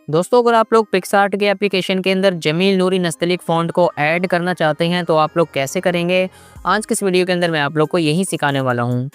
दोस्तों अगर आप लोग पिक्सआर्ट के एप्लीकेशन के अंदर जमील नूरी नस्तलीक फ़ॉन्ट को ऐड करना चाहते हैं तो आप लोग कैसे करेंगे? आज के इस वीडियो के अंदर मैं आप लोग को यही सिखाने वाला हूँ।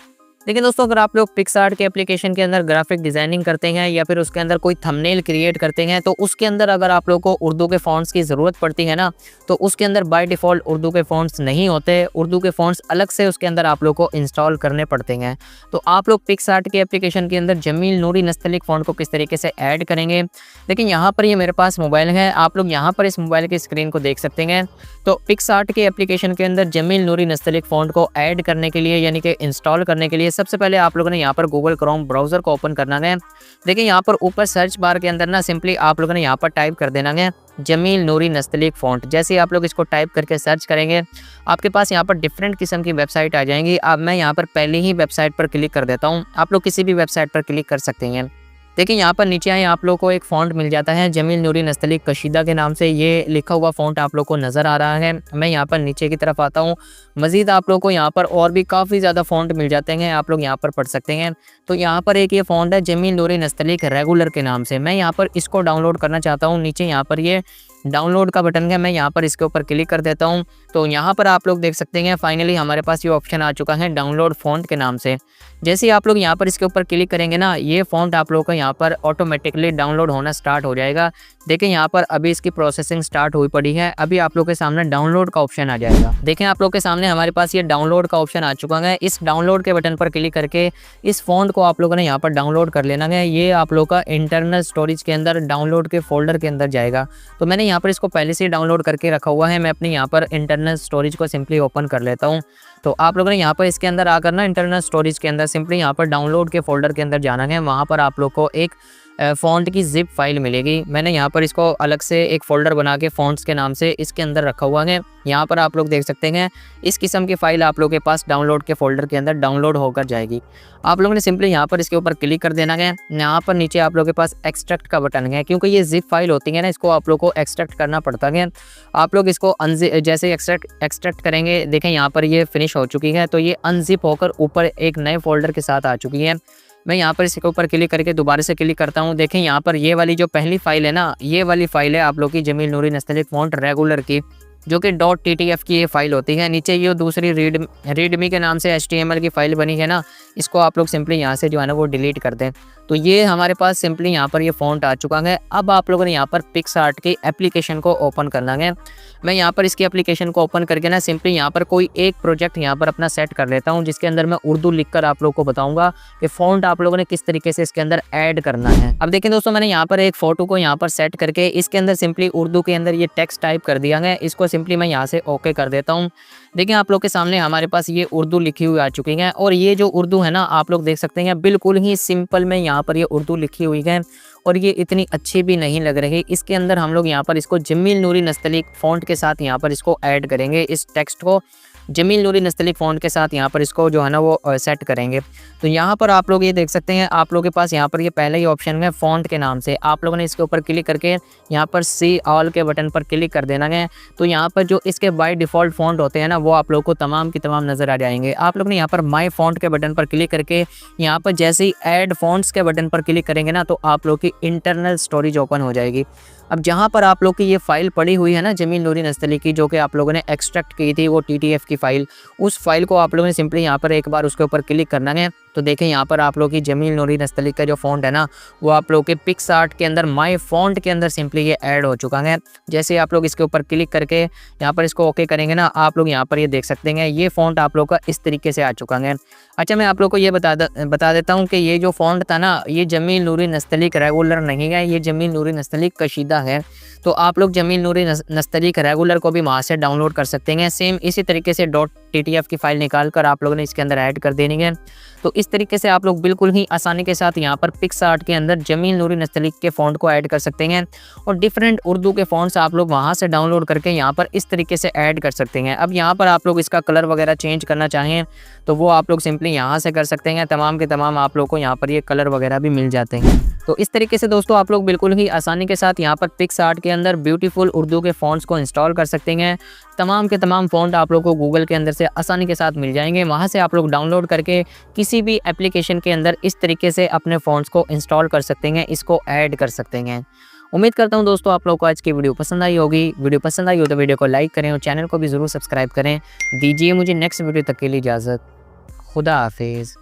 देखिए दोस्तों, अगर आप लोग पिक्सआर्ट के एप्लीकेशन के अंदर ग्राफिक डिज़ाइनिंग करते हैं या फिर उसके अंदर कोई थंबनेल क्रिएट करते हैं तो उसके अंदर अगर आप लोग को उर्दू के फ़ॉन्ट्स की ज़रूरत पड़ती है ना, तो उसके अंदर बाय डिफ़ॉल्ट उर्दू के फ़ॉन्ट्स नहीं होते। उर्दू के फ़ॉन्ट्स अलग से उसके अंदर आप लोग को इंस्टॉल करने पड़ते हैं। तो आप लोग पिक्सआर्ट के एप्लीकेशन के अंदर जमील नूरी नस्तलीक फ़ॉन्ट को किस तरीके से ऐड करेंगे? लेकिन यहाँ पर ये मेरे पास मोबाइल है, आप लोग यहाँ पर इस मोबाइल की स्क्रीन को देख सकते हैं। तो पिक्सआर्ट के एप्लीकेशन के अंदर जमील नूरी नस्तलीक फ़ॉन्ट को ऐड करने के लिए यानी कि इंस्टॉल करने के लिए सबसे पहले आप लोगों ने यहाँ पर गूगल क्रोम ब्राउज़र को ओपन करना है। देखिए यहाँ पर ऊपर सर्च बार के अंदर ना सिंपली आप लोगों ने यहाँ पर टाइप कर देना है जमील नूरी नस्तलीक फ़ॉन्ट। जैसे ही आप लोग इसको टाइप करके सर्च करेंगे आपके पास यहाँ पर डिफरेंट किस्म की वेबसाइट आ जाएंगी। अब मैं यहाँ पर पहले ही वेबसाइट पर क्लिक कर देता हूँ, आप लोग किसी भी वेबसाइट पर क्लिक कर सकते हैं। देखिए यहाँ पर नीचे आए आप लोग को एक फ़ॉन्ट मिल जाता है जमील नूरी नस्तलीक कशीदा के नाम से, ये लिखा हुआ फ़ॉन्ट आप लोग को नज़र आ रहा है। मैं यहाँ पर नीचे की तरफ आता हूँ, मज़ीद आप लोग को यहाँ पर और भी काफ़ी ज़्यादा फ़ॉन्ट मिल जाते हैं, आप लोग यहाँ पर पढ़ सकते हैं। तो यहाँ पर एक ये फ़ॉन्ट है जमील नूरी नस्तलीक रेगुलर के नाम से, मैं यहाँ पर इसको डाउनलोड करना चाहता हूँ। नीचे यहाँ पर ये डाउनलोड का बटन है, मैं यहाँ पर इसके ऊपर क्लिक कर देता हूँ। तो यहाँ पर आप लोग देख सकते हैं फाइनली हमारे पास ये ऑप्शन आ चुका है डाउनलोड फ़ॉन्ट के नाम से। जैसे ही आप लोग यहाँ पर इसके ऊपर क्लिक करेंगे ना, ये फ़ॉन्ट आप लोग का यहाँ पर ऑटोमेटिकली डाउनलोड होना स्टार्ट हो जाएगा। देखिए यहाँ पर अभी इसकी प्रोसेसिंग स्टार्ट हुई पड़ी है, अभी आप लोग के सामने डाउनलोड का ऑप्शन आ जाएगा। देखें आप लोग के सामने हमारे पास ये डाउनलोड का ऑप्शन आ चुका है। इस डाउनलोड के बटन पर क्लिक करके इस फ़ॉन्ट को आप लोगों ने यहाँ पर डाउनलोड कर लेना है। ये आप लोग का इंटरनल स्टोरेज के अंदर डाउनलोड के फोल्डर के अंदर जाएगा। तो मैंने यहाँ पर इसको पहले से डाउनलोड करके रखा हुआ है, मैं अपने यहाँ पर इंटरनल स्टोरेज को सिंपली ओपन कर लेता हूँ। तो आप लोगों ने यहाँ पर इसके अंदर आकर ना इंटरनल स्टोरेज के अंदर सिंपली यहाँ पर डाउनलोड के फोल्डर के अंदर जाना है। वहाँ पर आप लोग को एक फ़ॉन्ट की ज़िप फाइल मिलेगी। मैंने यहाँ पर इसको अलग से एक फ़ोल्डर बना के फ़ॉन्ट्स के नाम से इसके अंदर रखा हुआ है। यहाँ पर आप लोग देख सकते हैं इस किस्म की फ़ाइल आप लोग के पास डाउनलोड के फ़ोल्डर के अंदर डाउनलोड होकर जाएगी। आप लोगों ने सिंपली यहाँ पर इसके ऊपर क्लिक कर देना है। यहाँ पर नीचे आप लोग के पास एक्सट्रैक्ट का बटन है, क्योंकि ये ज़िप फाइल होती है ना, इसको आप लोग को एक्सट्रैक्ट करना पड़ता है। आप लोग इसको जैसे एक्सट्रैक्ट करेंगे, देखें यहाँ पर ये फिनिश हो चुकी है। तो ये अनजिप होकर ऊपर एक नए फ़ोल्डर के साथ आ चुकी है। मैं यहाँ पर इसके ऊपर क्लिक करके दोबारा से क्लिक करता हूँ। देखें यहाँ पर ये वाली जो पहली फ़ाइल है ना, ये वाली फ़ाइल है आप लोग की जमील नूरी नस्तलीक फ़ॉन्ट रेगुलर की, जो कि .ttf की ये फ़ाइल होती है। नीचे ये दूसरी रीडमी के नाम से HTML की फ़ाइल बनी है ना, इसको आप लोग सिंपली यहाँ से जो है ना वो डिलीट कर दें। तो ये हमारे पास सिंपली यहाँ पर ये फ़ॉन्ट आ चुका है। अब आप लोगों ने यहाँ पर पिक्सआर्ट की एप्लीकेशन को ओपन करना है। मैं यहाँ पर इसकी एप्लीकेशन को ओपन करके ना सिंपली यहाँ पर कोई एक प्रोजेक्ट यहाँ पर अपना सेट कर लेता हूँ, जिसके अंदर मैं उर्दू लिखकर आप लोग को बताऊँगा कि फ़ॉन्ट आप लोगों ने किस तरीके से इसके अंदर ऐड करना है। अब देखें दोस्तों, मैंने यहाँ पर एक फ़ोटो को यहाँ पर सेट करके इसके अंदर सिंपली उर्दू के अंदर ये टेक्स्ट टाइप कर दिया है। इसको सिंपली मैं यहाँ से ओके कर देता हूँ। देखिए आप लोग के सामने हमारे पास ये उर्दू लिखी हुई आ चुकी है, और ये जो उर्दू है ना आप लोग देख सकते हैं बिल्कुल ही सिंपल में यहाँ पर ये उर्दू लिखी हुई है, और ये इतनी अच्छी भी नहीं लग रही। इसके अंदर हम लोग यहाँ पर इसको जमील नूरी नस्तलीक फ़ॉन्ट के साथ यहाँ पर इसको ऐड करेंगे, इस टेक्स्ट को जमील नूरी नस्तलीक फ़ॉन्ट के साथ यहाँ पर इसको जो है ना वो सेट करेंगे। तो यहाँ पर आप लोग ये देख सकते हैं, आप लोगों के पास यहाँ पर ये पहला ही ऑप्शन है फ़ॉन्ट के नाम से। आप लोगों ने इसके ऊपर क्लिक करके यहाँ पर सी ऑल के बटन पर क्लिक कर देना है। तो यहाँ पर जो इसके बाय डिफ़ॉल्ट फ़ॉन्ट होते हैं ना, वो आप लोग को तमाम की तमाम नज़र आ जाएंगे। आप लोग ने यहाँ पर माई फ़ॉन्ट के बटन पर क्लिक करके यहाँ पर जैसे ही ऐड फ़ॉन्ट्स के बटन पर क्लिक करेंगे ना, तो आप लोग की इंटरनल स्टोरेज ओपन हो जाएगी। अब जहाँ पर आप लोग की ये फ़ाइल पड़ी हुई है ना जमील नूरी नस्तलीक की, जो कि आप लोगों ने एक्सट्रैक्ट की थी वो TTF की फ़ाइल, उस फाइल को आप लोगों ने सिंपली यहाँ पर एक बार उसके ऊपर क्लिक करना है। तो देखें यहाँ पर आप लोग की जमील नूरी नस्तलीक का जो फ़ॉन्ट है ना, वो आप लोग के पिक्सआर्ट के अंदर माई फ़ॉन्ट के अंदर सिंपली ये ऐड हो चुका है। जैसे आप लोग इसके ऊपर क्लिक करके यहाँ पर इसको ओके करेंगे ना, आप लोग यहाँ पर ये देख सकते हैं ये फ़ॉन्ट आप लोग का इस तरीके से आ चुका है। अच्छा, मैं आप लोग को ये बता देता हूँ कि ये जो फ़ॉन्ट था ना, ये जमील नूरी नस्तलीक रेगुलर नहीं है, ये जमील नूरी नस्तलीक कशीदा है। तो आप लोग जमील नूरी नस्तलीक रेगुलर को भी वहाँ से डाउनलोड कर सकते हैं। सेम इसी तरीके से .ttf की फ़ाइल निकाल कर आप लोगों ने इसके अंदर ऐड कर देनी है। तो इस तरीके से आप लोग बिल्कुल ही आसानी के साथ यहाँ पर पिक्सआर्ट के अंदर जमील नूरी नस्तलीक के फ़ॉन्ट को ऐड कर सकते हैं, और डिफरेंट उर्दू के फ़ॉन्ट्स आप लोग वहाँ से डाउनलोड करके यहाँ पर इस तरीके से ऐड कर सकते हैं। अब यहाँ पर आप लोग इसका कलर वगैरह चेंज करना चाहें तो वो आप लोग सिंपली यहाँ से कर सकते हैं। तमाम के तमाम आप लोग को यहाँ पर ये कलर वगैरह भी मिल जाते हैं। तो इस तरीके से दोस्तों आप लोग बिल्कुल ही आसानी के साथ यहाँ पर पिक्सआर्ट के अंदर ब्यूटीफुल उर्दू के फ़ॉन्ट्स को इंस्टॉल कर सकते हैं। तमाम के तमाम फ़ॉन्ट आप लोग को गूगल के अंदर से आसानी के साथ मिल जाएंगे, वहाँ से आप लोग डाउनलोड करके किसी भी एप्लीकेशन के अंदर इस तरीके से अपने फ़ॉन्ट्स को इंस्टॉल कर सकते हैं, इसको ऐड कर सकते हैं। उम्मीद करता हूँ दोस्तों आप लोगों को आज की वीडियो पसंद आई होगी। वीडियो पसंद आई हो तो वीडियो को लाइक करें और चैनल को भी ज़रूर सब्सक्राइब करें। दीजिए मुझे नेक्स्ट वीडियो तक के लिए इजाज़त। खुदा हाफिज़।